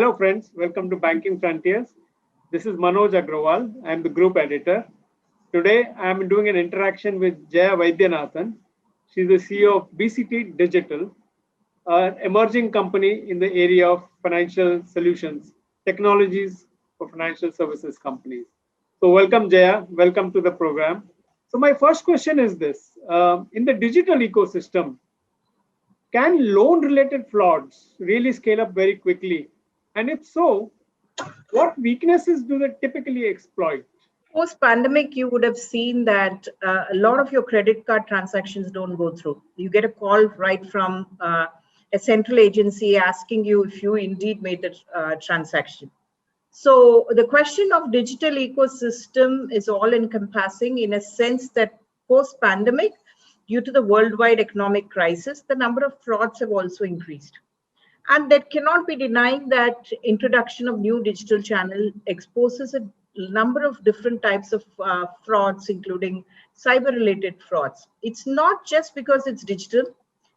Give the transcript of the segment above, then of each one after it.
Hello friends, welcome to Banking Frontiers. This is Manoj Agrawal. I am the group editor. Today I am doing an interaction with Jaya Vaidyanathan. She is the CEO of BCT Digital, an emerging company in the area of financial solutions, technologies for financial services companies. So welcome Jaya, welcome to the program. So my first question is this, in the digital ecosystem, can loan related frauds really scale up very quickly? And if so, what weaknesses do they typically exploit? Post pandemic, you would have seen that a lot of your credit card transactions don't go through. You get a call right from a central agency asking you if you indeed made the transaction. So the question of digital ecosystem is all encompassing in a sense that post pandemic, due to the worldwide economic crisis, the number of frauds have also increased. And that cannot be denying that introduction of new digital channel exposes a number of different types of frauds, including cyber-related frauds. It's not just because it's digital.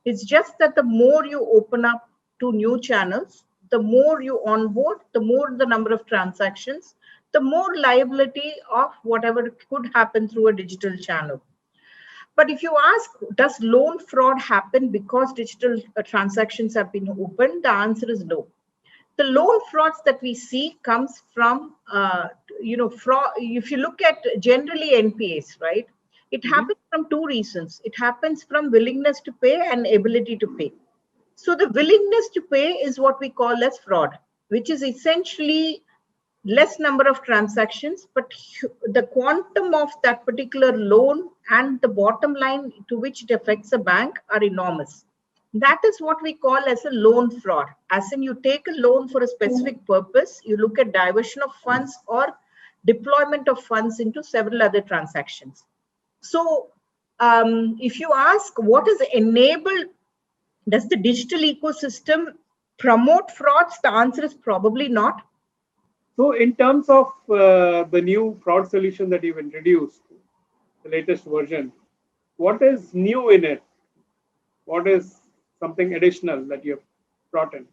It's just that the more you open up to new channels, the more you onboard, the more the number of transactions, the more liability of whatever could happen through a digital channel. But if you ask, does loan fraud happen because digital transactions have been opened? The answer is no. The loan frauds that we see comes from, fraud. If you look at generally NPAs, right? It happens from two reasons. It happens from willingness to pay and ability to pay. So the willingness to pay is what we call as fraud, which is essentially less number of transactions, but the quantum of that particular loan and the bottom line to which it affects a bank are enormous. That is what we call as a loan fraud. As in, you take a loan for a specific purpose, you look at diversion of funds or deployment of funds into several other transactions. So if you ask what is enabled, does the digital ecosystem promote frauds? The answer is probably not. So in terms of the new fraud solution that you've introduced, the latest version, what is new in it? What is something additional that you've brought in?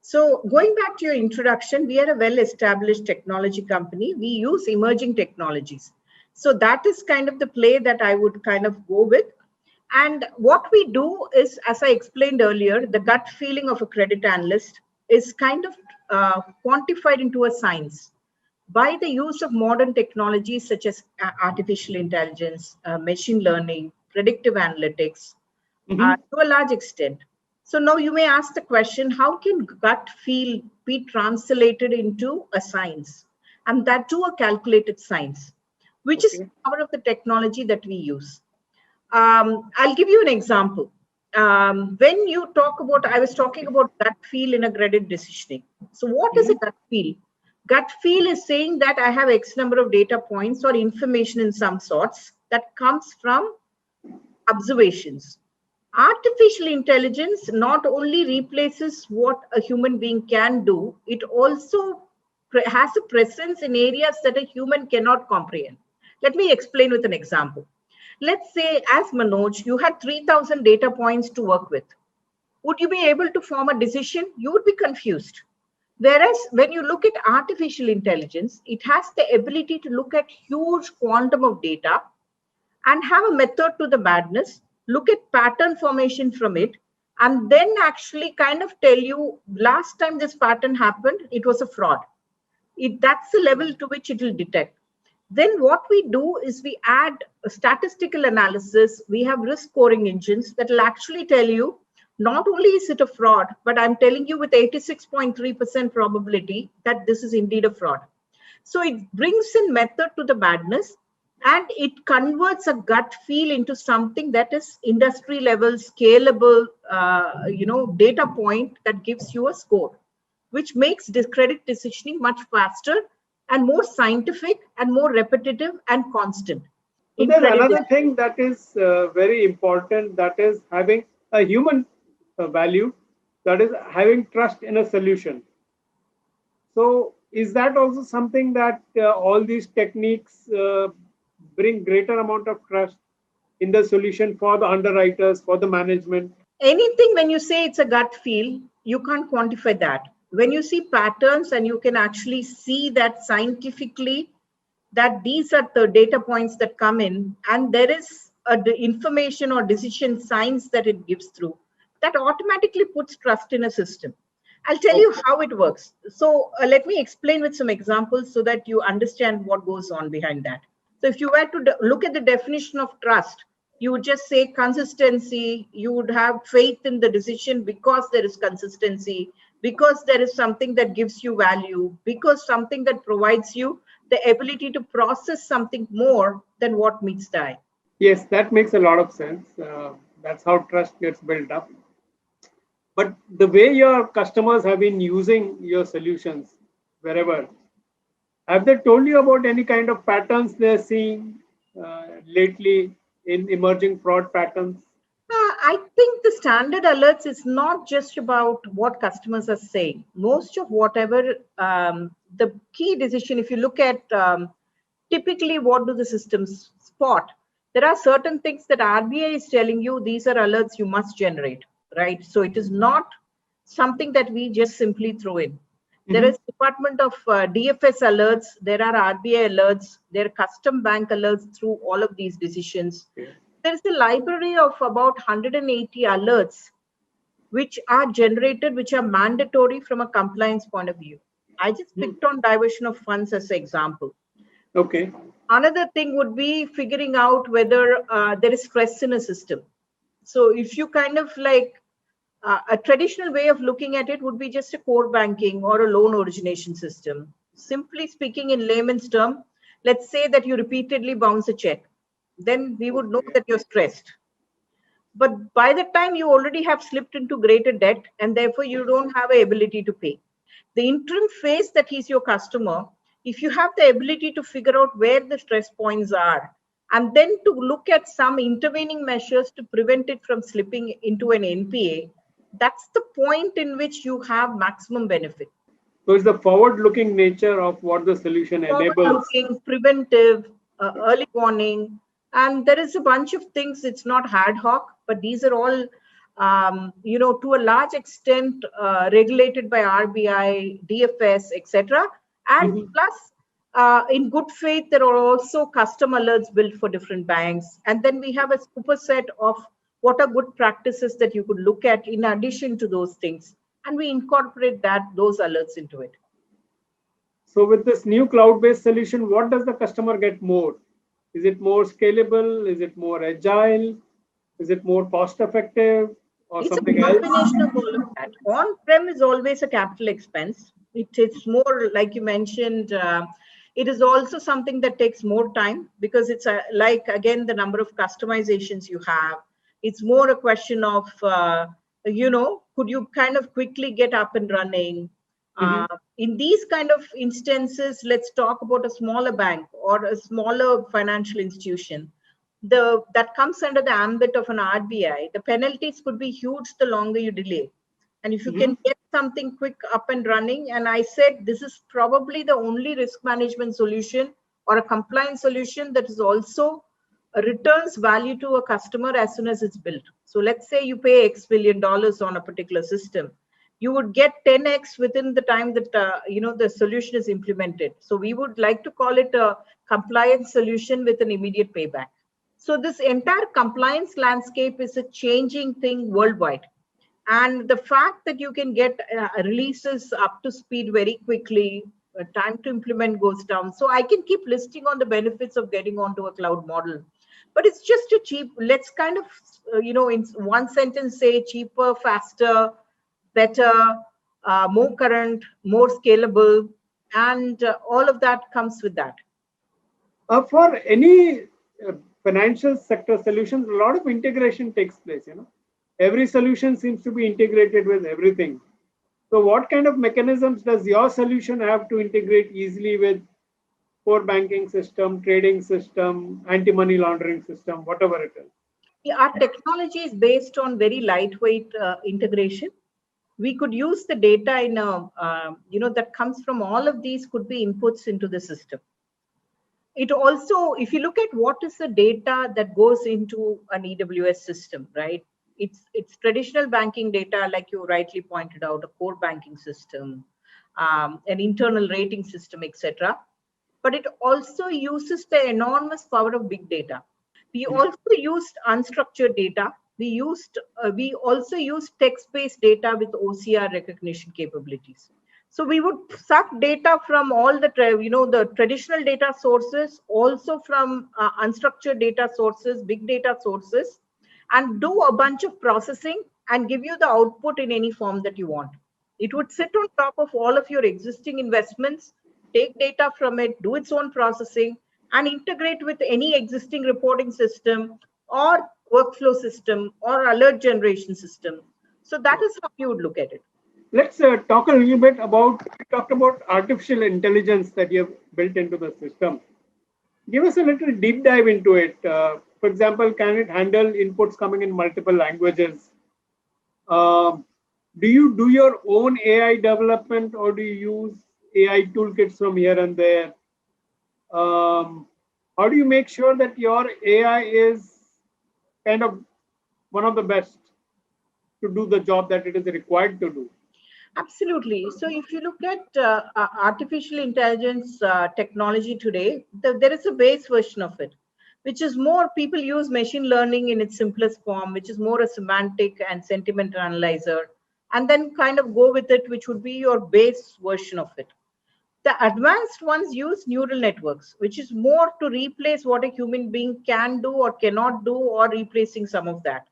So going back to your introduction, we are a well-established technology company. We use emerging technologies. So that is kind of the play that I would kind of go with. And what we do is, as I explained earlier, the gut feeling of a credit analyst is kind of quantified into a science by the use of modern technologies such as artificial intelligence, machine learning, predictive analytics, to a large extent. So now you may ask the question, how can gut feel be translated into a science? And that too a calculated science, which is the power of the technology that we use. I'll give you an example. When you talk about, I was talking about gut feel in a credit decisioning. So what is a gut feel? Gut feel is saying that I have X number of data points or information in some sorts that comes from observations. Artificial intelligence not only replaces what a human being can do, it also has a presence in areas that a human cannot comprehend. Let me explain with an example. Let's say, as Manoj, you had 3,000 data points to work with. Would you be able to form a decision? You would be confused. Whereas when you look at artificial intelligence, it has the ability to look at huge quantum of data and have a method to the madness, look at pattern formation from it, and then actually kind of tell you, last time this pattern happened, it was a fraud. That's the level to which it will detect. Then what we do is we add a statistical analysis. We have risk scoring engines that will actually tell you, not only is it a fraud, but I'm telling you with 86.3% probability that this is indeed a fraud. So it brings in method to the madness, and it converts a gut feel into something that is industry level, scalable, data point that gives you a score, which makes this credit decisioning much faster and more scientific and more repetitive and constant. So there's another thing that is very important, that is having a human value, that is having trust in a solution. So is that also something that all these techniques bring greater amount of trust in the solution for the underwriters, for the management? Anything when you say it's a gut feel, you can't quantify that. when you see patterns and you can actually see that scientifically, that these are the data points that come in, and there is the information or decision science that it gives through, that automatically puts trust in a system. I'll tell you how it works. So let me explain with some examples so that you understand what goes on behind that. So if you were to look at the definition of trust, you would just say consistency. You would have faith in the decision because there is consistency, because there is something that gives you value, because something that provides you the ability to process something more than what meets the eye. Yes, that makes a lot of sense. That's how trust gets built up. But the way your customers have been using your solutions wherever, have they told you about any kind of patterns they're seeing lately in emerging fraud patterns? I think the standard alerts is not just about what customers are saying. Most of whatever the key decision, if you look at typically what do the systems spot, there are certain things that RBI is telling you, these are alerts you must generate, right? So it is not something that we just simply throw in. There is Department of DFS alerts, there are RBI alerts, there are custom bank alerts through all of these decisions. There's a library of about 180 alerts which are generated, which are mandatory from a compliance point of view. I just picked on diversion of funds as an example. Okay. Another thing would be figuring out whether there is stress in a system. So if you kind of like a traditional way of looking at it would be just a core banking or a loan origination system. Simply speaking, in layman's term, let's say that you repeatedly bounce a check. Then we would know that you're stressed. But by the time you already have slipped into greater debt and therefore you don't have the ability to pay. The interim phase that he's your customer, if you have the ability to figure out where the stress points are, and then to look at some intervening measures to prevent it from slipping into an NPA, that's the point in which you have maximum benefit. So it's the forward-looking nature of what the solution enables. Forward-looking, preventive, early warning, and there is a bunch of things. It's not ad hoc, but these are all, to a large extent regulated by RBI, DFS, etc. And plus, in good faith, there are also custom alerts built for different banks. And then we have a superset of what are good practices that you could look at in addition to those things. And we incorporate those alerts into it. So with this new cloud-based solution, what does the customer get more? Is it more scalable? Is it more agile? Is it more cost-effective? Or it's something a combination else? of all of that. On-prem is always a capital expense. It's more, like you mentioned, it is also something that takes more time because it's again, the number of customizations you have. It's more a question of, could you kind of quickly get up and running? In these kind of instances, let's talk about a smaller bank or a smaller financial institution. That comes under the ambit of an RBI. The penalties could be huge the longer you delay. And if you can get something quick up and running, and I said this is probably the only risk management solution or a compliance solution that is also returns value to a customer as soon as it's built. So let's say you pay X $billion on a particular system. You would get 10x within the time that the solution is implemented. So we would like to call it a compliance solution with an immediate payback. So this entire compliance landscape is a changing thing worldwide. And the fact that you can get releases up to speed very quickly, time to implement goes down. So I can keep listing on the benefits of getting onto a cloud model. But it's just a cheap, let's kind of, in one sentence say cheaper, faster, better, more current, more scalable, and all of that comes with that. For any financial sector solutions, a lot of integration takes place. Every solution seems to be integrated with everything. So what kind of mechanisms does your solution have to integrate easily with core banking system, trading system, anti-money laundering system, whatever it is? Yeah, our technology is based on very lightweight integration. We could use the data in that comes from all of these could be inputs into the system. It also, if you look at what is the data that goes into an EWS system, right? It's traditional banking data, like you rightly pointed out, a core banking system, an internal rating system, etc. But it also uses the enormous power of big data. We also used unstructured data. We also used text-based data with OCR recognition capabilities. So we would suck data from all the the traditional data sources, also from unstructured data sources, big data sources, and do a bunch of processing and give you the output in any form that you want. It would sit on top of all of your existing investments, take data from it, do its own processing, and integrate with any existing reporting system or workflow system or alert generation system. So that is how you would look at it. Let's talk a little bit about, you talked about artificial intelligence that you have built into the system. Give us a little deep dive into it. For example, can it handle inputs coming in multiple languages? Do you do your own AI development, or do you use AI toolkits from here and there? How do you make sure that your AI is kind of one of the best to do the job that it is required to do? Absolutely. So if you look at artificial intelligence technology today, there is a base version of it, which is more, people use machine learning in its simplest form, which is more a semantic and sentiment analyzer, and then kind of go with it, which would be your base version of it. The advanced ones use neural networks, which is more to replace what a human being can do or cannot do, or replacing some of that.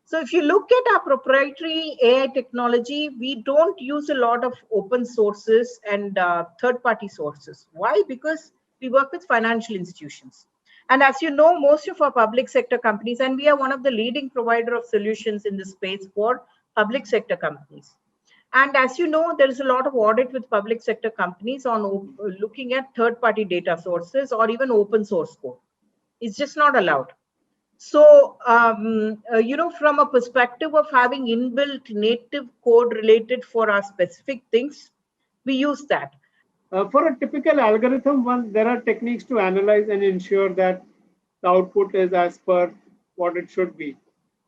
So if you look at our proprietary AI technology, we don't use a lot of open sources and third-party sources. Why? Because we work with financial institutions. And as you know, most of our public sector companies, and we are one of the leading provider of solutions in this space for public sector companies. And as you know, there is a lot of audit with public sector companies on looking at third-party data sources or even open source code. It's just not allowed. So, from a perspective of having inbuilt native code related for our specific things, we use that. For a typical algorithm, there are techniques to analyze and ensure that the output is as per what it should be.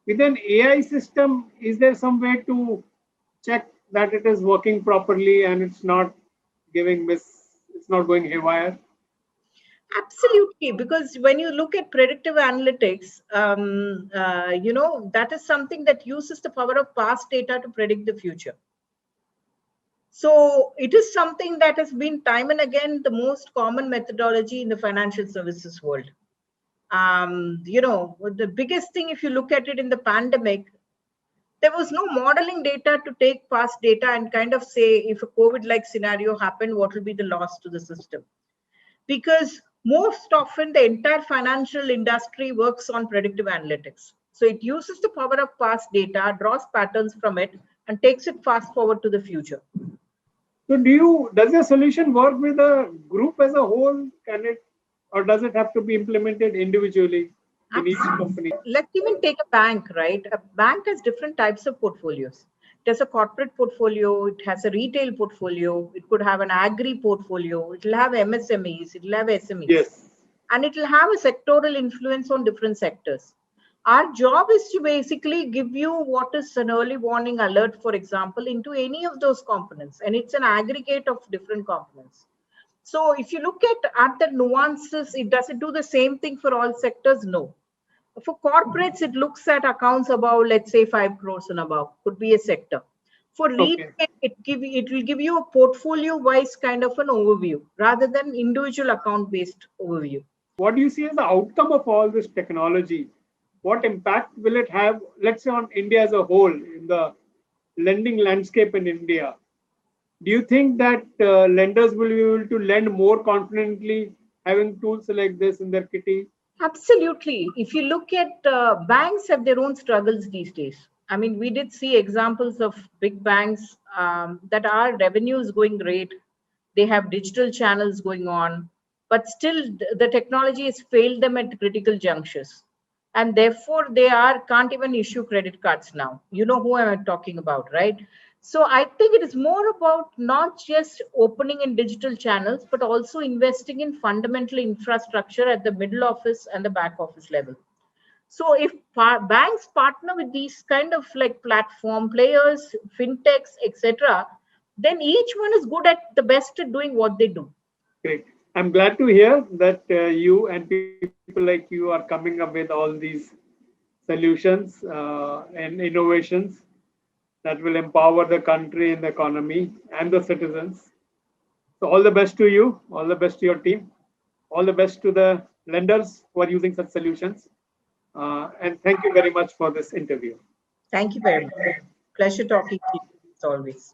With an AI system, is there some way to check that it is working properly and it's not it's not going haywire? Absolutely, because when you look at predictive analytics, that is something that uses the power of past data to predict the future. So it is something that has been time and again the most common methodology in the financial services world. The biggest thing, if you look at it in the pandemic, there was no modeling data to take past data and kind of say, if a COVID-like scenario happened, what will be the loss to the system? Because most often the entire financial industry works on predictive analytics. So it uses the power of past data, draws patterns from it, and takes it fast forward to the future. So does your solution work with a group as a whole? Or does it have to be implemented individually in each company? Let's even take a bank, right? A bank has different types of portfolios. It has a corporate portfolio, it has a retail portfolio, it could have an agri portfolio, it will have MSMEs, it will have SMEs. Yes. And it will have a sectoral influence on different sectors. Our job is to basically give you what is an early warning alert, for example, into any of those components. And it's an aggregate of different components. So if you look at the nuances, does it do the same thing for all sectors? No. For corporates, it looks at accounts above, let's say, 5 crores and above, could be a sector. For retail, it will give you a portfolio-wise kind of an overview rather than individual account-based overview. What do you see as the outcome of all this technology? What impact will it have, let's say, on India as a whole, in the lending landscape in India? Do you think that lenders will be able to lend more confidently having tools like this in their kitty? Absolutely. If you look at banks have their own struggles these days. I mean, we did see examples of big banks that are revenues going great. They have digital channels going on, but still the technology has failed them at critical junctures. And therefore, they can't even issue credit cards now. You know who I'm talking about, right? So I think it is more about not just opening in digital channels, but also investing in fundamental infrastructure at the middle office and the back office level. So if banks partner with these kind of like platform players, fintechs, etc., then each one is good at the best at doing what they do. Great. I'm glad to hear that you and people like you are coming up with all these solutions and innovations that will empower the country and the economy and the citizens. So all the best to you, all the best to your team, all the best to the lenders who are using such solutions. And thank you very much for this interview. Thank you very much. Pleasure talking to you as always.